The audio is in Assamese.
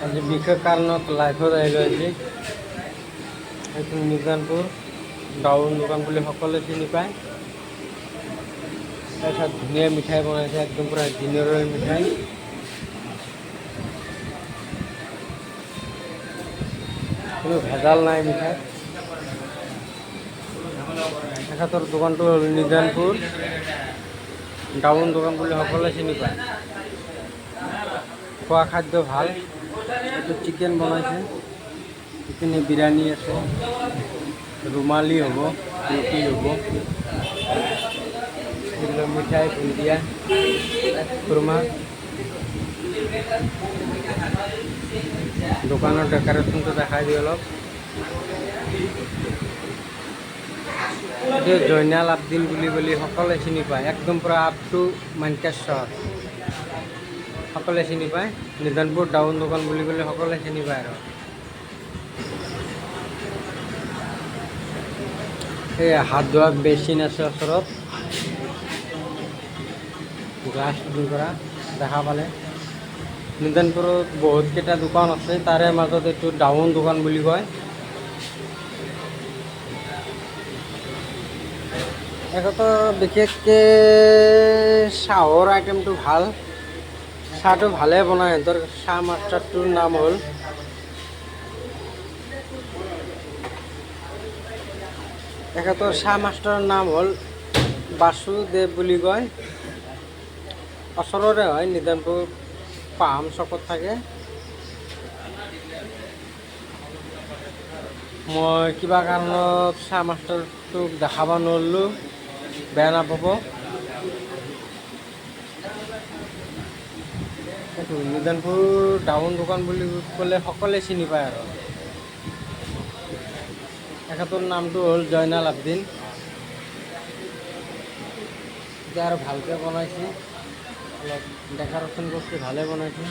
আজি বিশেষ কাৰণত লাইভত আহিলোঁ আজি। এইটো নিজানপুৰ ডাউন দোকান বুলি সকলোৱে চিনি পায়। তাৰপিছত ধুনীয়া মিঠাই বনাইছে, একদম পূৰা জিনৰৰ মিঠাই। কোনো ভেজাল নাই মিঠাই। তেখেতৰ দোকানটো হ'ল নিজানপুৰ ডাউন দোকান বুলি সকলোৱে চিনি পায়। খোৱা খাদ্য ভাল। এইটো চিকেন বনাইছে, ইপিনে বিৰিয়ানী আছে, ৰুমালী হ'ব, ৰুটি হ'ব, এইবিলাক মিঠাই, বুন্দিয়া, খুৰমা। দোকানৰ ডেকৰেশ্যনটো দেখাই দিওঁ অলপ। এইটো জয়নাল আব্দিন বুলি সকলোৱে চিনি পায়। একদম পূৰা আপ টু মানকেশ্বৰ সকলোৱে চিনি পায়। নিজানপুৰ ডাউন দোকান বুলি ক'লে সকলোৱে চিনি পায়। আৰু এই হাত ধোৱা বেচিন আছে ওচৰত, গ্লাছ ফিটিং কৰা দেখা পালে। নিজানপুৰত বহুতকেইটা দোকান আছে, তাৰে মাজত এইটো ডাউন দোকান বুলি কয়। তেখেতৰ বিশেষকৈ চাহৰ আইটেমটো ভাল, চাহটো ভালে বনায়। সিহঁতৰ চাহ মাষ্টাৰটোৰ নাম হ'ল বাসুদেৱ বুলি কয়। ওচৰৰে হয়, নিজানপুৰ পাহাম চকত থাকে। মই কিবা কাৰণত চাহ মাষ্টাৰটোক দেখাব নোৱাৰিলোঁ, বেয়া নাপাব। এইটো নিজানপুৰ ডাউন দোকান বুলি ক'লে সকলোৱে চিনি পায়। আৰু তেখেতৰ নামটো হ'ল জয়নাল আব্দিন। এতিয়া আৰু ভালকৈ বনাইছে, অলপ ডেকৰেশ্যন বস্তু ভালে বনাইছে।